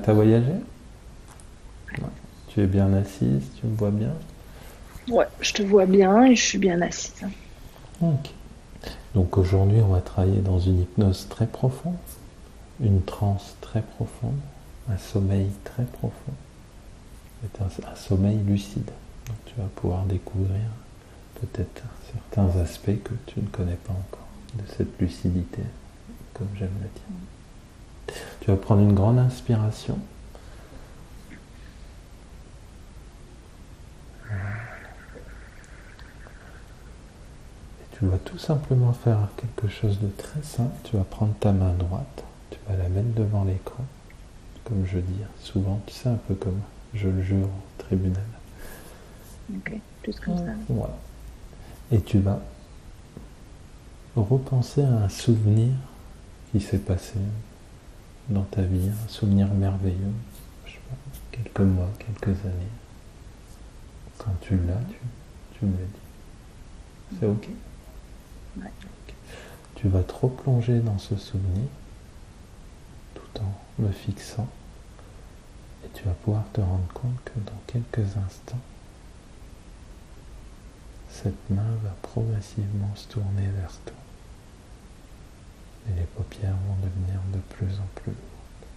T'as voyagé? Ouais. Tu es bien assise, tu me vois bien? Ouais, je te vois bien et je suis bien assise. Ok. Donc aujourd'hui, on va travailler dans une hypnose très profonde, une transe très profonde, un sommeil très profond, et un sommeil lucide. Donc tu vas pouvoir découvrir peut-être certains aspects que tu ne connais pas encore de cette lucidité, comme j'aime le dire. Tu vas prendre une grande inspiration. Tu vas tout simplement faire quelque chose de très simple. Tu vas prendre ta main droite, tu vas la mettre devant l'écran, comme je dis souvent, tu sais, un peu comme je le jure au tribunal. Ok, juste comme ça. Voilà. Et tu vas repenser à un souvenir qui s'est passé dans ta vie, un souvenir merveilleux, je sais pas, quelques mois, quelques années. Quand tu l'as, tu me le dis. C'est ok. Ouais. Tu vas te replonger dans ce souvenir tout en me fixant et tu vas pouvoir te rendre compte que dans quelques instants, cette main va progressivement se tourner vers toi et les paupières vont devenir de plus en plus lourdes.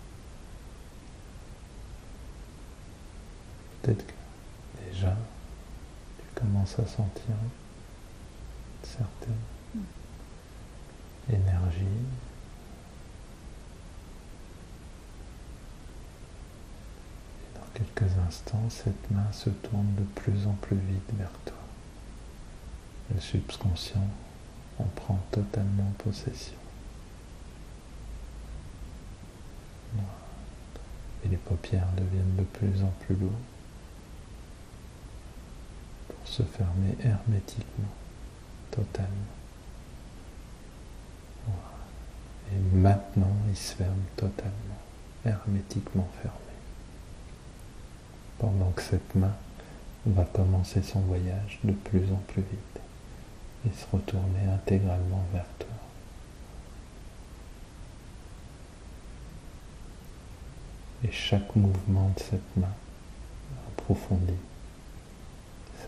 Peut-être que déjà tu commences à sentir une certaine énergie. Et dans quelques instants, cette main se tourne de plus en plus vite vers toi. Le subconscient en prend totalement possession. Et les paupières deviennent de plus en plus lourdes pour se fermer hermétiquement, totalement. Et maintenant, il se ferme totalement, hermétiquement fermé. Pendant que cette main va commencer son voyage de plus en plus vite et se retourner intégralement vers toi. Et chaque mouvement de cette main approfondit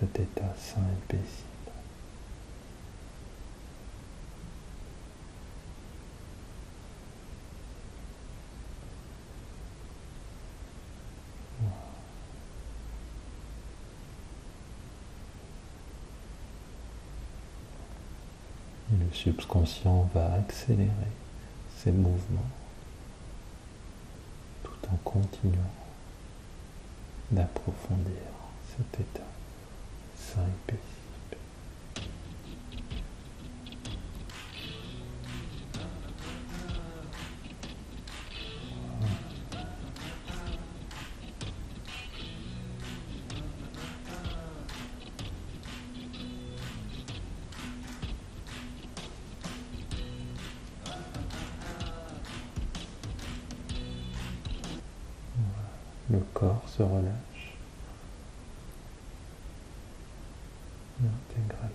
cet état sain et paisible. Et le subconscient va accélérer ses mouvements tout en continuant d'approfondir cet état sain et paisible. Le corps se relâche intégralement.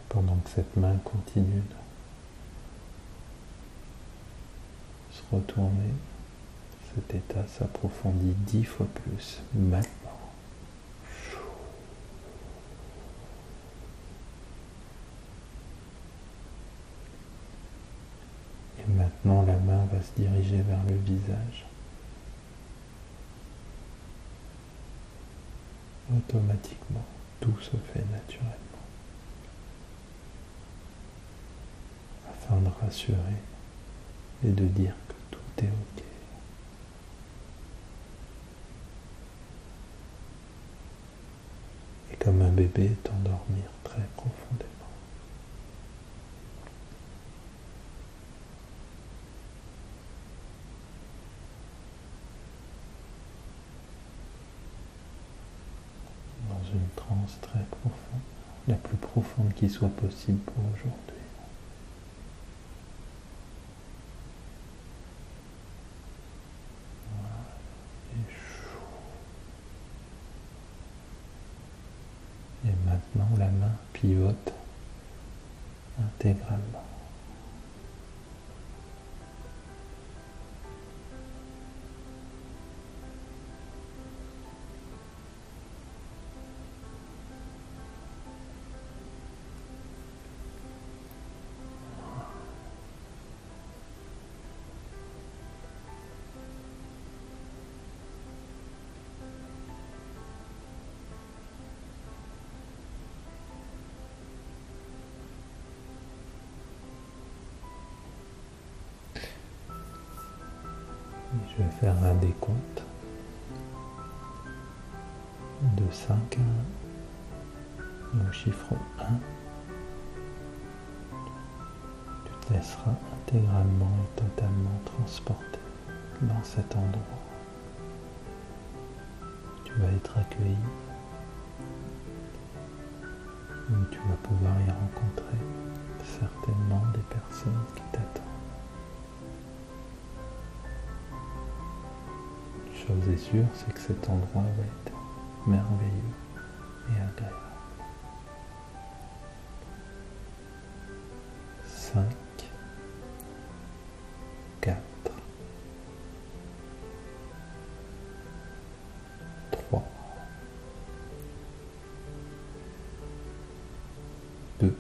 Pendant que cette main continue de se retourner, cet état s'approfondit 10 fois plus maintenant. Et maintenant, la main va se diriger vers le visage. Automatiquement, tout se fait naturellement, afin de rassurer et de dire que tout est ok. Et comme un bébé t'endormir très profondément. Dans une transe très profonde, la plus profonde qui soit possible pour aujourd'hui. Et maintenant, la main pivote intégralement. Je vais faire un décompte de 5 à 1 au chiffre 1. Tu te laisseras intégralement et totalement transporter dans cet endroit. Tu vas être accueilli. Et tu vas pouvoir y rencontrer certainement des personnes qui t'attendent. Une chose est sûre, c'est que cet endroit va être merveilleux et agréable. 5, 4, 3, 2,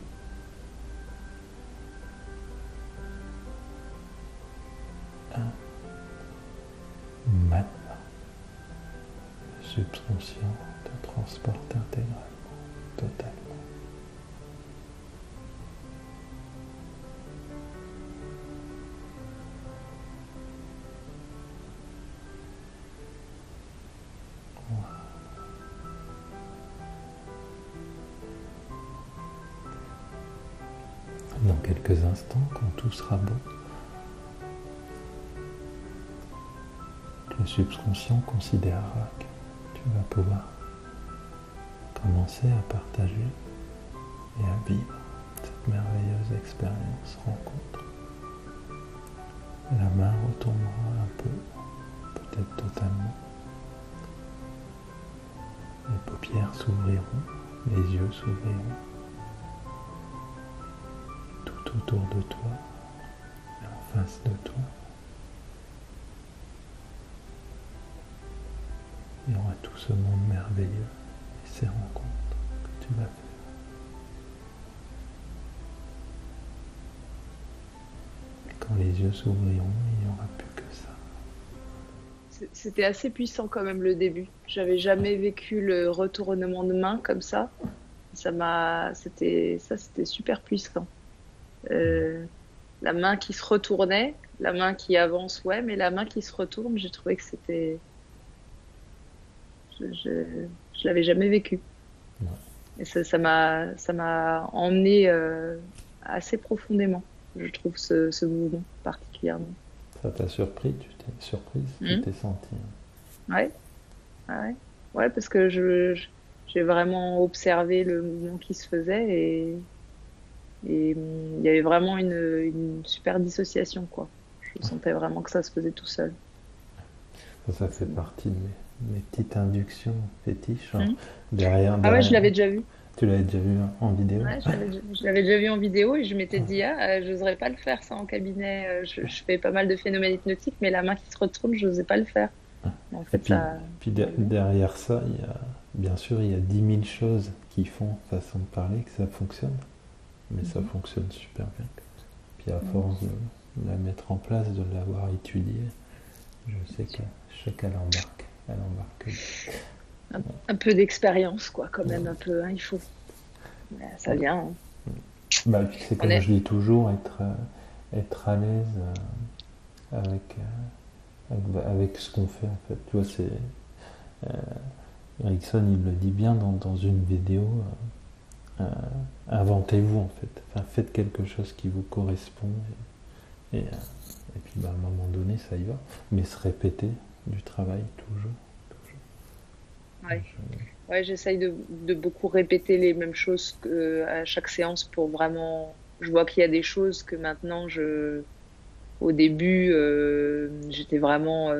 1. Maintenant, le subconscient te transporte intégralement, totalement. Dans quelques instants, quand tout sera beau, le subconscient considérera que tu vas pouvoir commencer à partager et à vivre cette merveilleuse expérience rencontre. La main retournera un peu, peut-être totalement. Les paupières s'ouvriront, les yeux s'ouvriront. Tout autour de toi et en face de toi. Il y aura tout ce monde merveilleux et ces rencontres que tu vas faire. Et quand les yeux s'ouvriront, il n'y aura plus que ça. C'était assez puissant quand même le début. J'avais jamais vécu le retournement de main comme ça. C'était super puissant. La main qui se retournait, la main qui avance, ouais, mais la main qui se retourne, j'ai trouvé que c'était... Je l'avais jamais vécu. Ouais. Et ça m'a emmené assez profondément, je trouve, ce mouvement particulièrement. Ça t'a surpris, tu t'es surprise, tu t'es sentie. Ouais. Ouais, parce que j'ai vraiment observé le mouvement qui se faisait et il y avait vraiment une super dissociation, quoi. Je sentais vraiment que ça se faisait tout seul. Ça fait partie de mes petites inductions fétiches. Ah ouais, je l'avais déjà vu. Tu l'avais déjà vu en vidéo? Ouais, je l'avais déjà vu en vidéo et je m'étais dit, j'oserais pas le faire ça en cabinet. Je fais pas mal de phénomènes hypnotiques, mais la main qui se retourne, je n'osais pas le faire. En fait, derrière ça, bien sûr, il y a 10 000 choses qui font, façon de parler, que ça fonctionne. Mais ça fonctionne super bien. Puis à force de la mettre en place, de l'avoir étudiée, je sais que chacun elle embarque. Un peu d'expérience, quoi, quand même, un peu, hein, il faut. Ça vient. Hein. Puis c'est comme je dis toujours, être à l'aise avec ce qu'on fait, en fait. Tu vois, Erickson, il le dit bien dans une vidéo, inventez-vous, en fait. Enfin, faites quelque chose qui vous correspond. Et puis, à un moment donné, ça y va. Mais se répéter du travail, toujours. Ouais, j'essaye de beaucoup répéter les mêmes choses à chaque séance pour vraiment... Je vois qu'il y a des choses que maintenant, au début, j'étais vraiment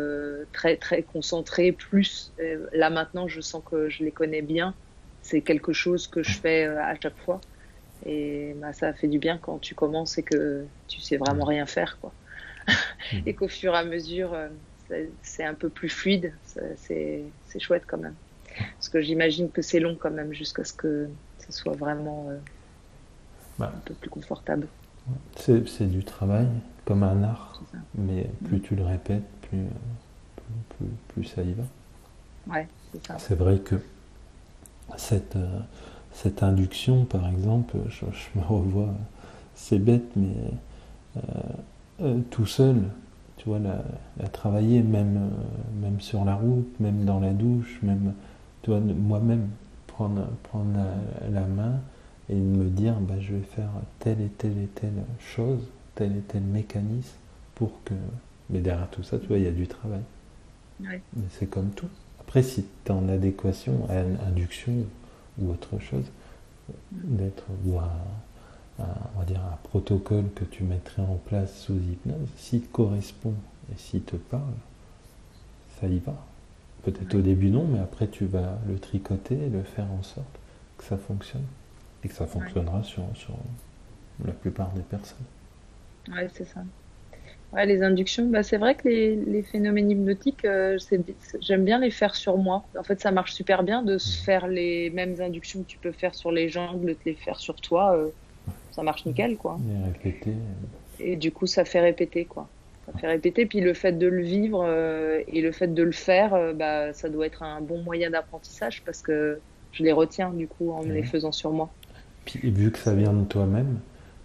très, très concentrée, plus. Là, maintenant, je sens que je les connais bien. C'est quelque chose que je fais à chaque fois. Et ça fait du bien quand tu commences et que tu sais vraiment rien faire, quoi. Et qu'au fur et à mesure, c'est un peu plus fluide. C'est chouette quand même. Parce que j'imagine que c'est long quand même jusqu'à ce que ce soit vraiment un peu plus confortable. C'est du travail, comme un art, mais plus tu le répètes, plus ça y va. Ouais, c'est ça. C'est vrai que cette induction, par exemple, je me revois, c'est bête, mais tout seul, tu vois, la travailler même sur la route, même dans la douche, même, tu vois, moi-même prendre la main et me dire, bah, je vais faire telle et telle chose, tel et tel mécanisme pour que... Mais derrière tout ça, tu vois, il y a du travail. Ouais. Mais c'est comme tout. Après, si tu es en adéquation à une induction ou autre chose, d'être ou on va dire un protocole que tu mettrais en place sous hypnose, s'il te correspond et s'il te parle, ça y va. Peut-être au début non, mais après tu vas le tricoter et le faire en sorte que ça fonctionne. Et que ça fonctionnera sur la plupart des personnes. Ouais, c'est ça. Ouais, les inductions, bah, c'est vrai que les phénomènes hypnotiques, j'aime bien les faire sur moi. En fait, ça marche super bien de se faire les mêmes inductions que tu peux faire sur les gens, de te les faire sur toi. Ça marche nickel, quoi. Et répéter. Et du coup, ça fait répéter, quoi. Ça fait répéter. Puis le fait de le vivre et le fait de le faire, bah, ça doit être un bon moyen d'apprentissage parce que je les retiens, du coup, en me les Ouais. faisant sur moi. Puis vu que ça vient de toi-même,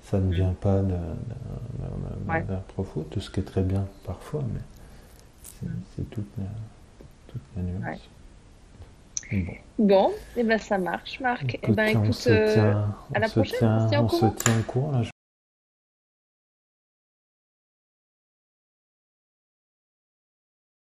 ça ne Mm. vient pas Ouais. d'un profond, tout ce qui est très bien parfois, mais Mm. c'est toute la Ouais. nuance. Bon, Bon, et ben ça marche, Marc. Et ben écoute, écoute, à la prochaine, on se tient au on se courant. tient au courant là.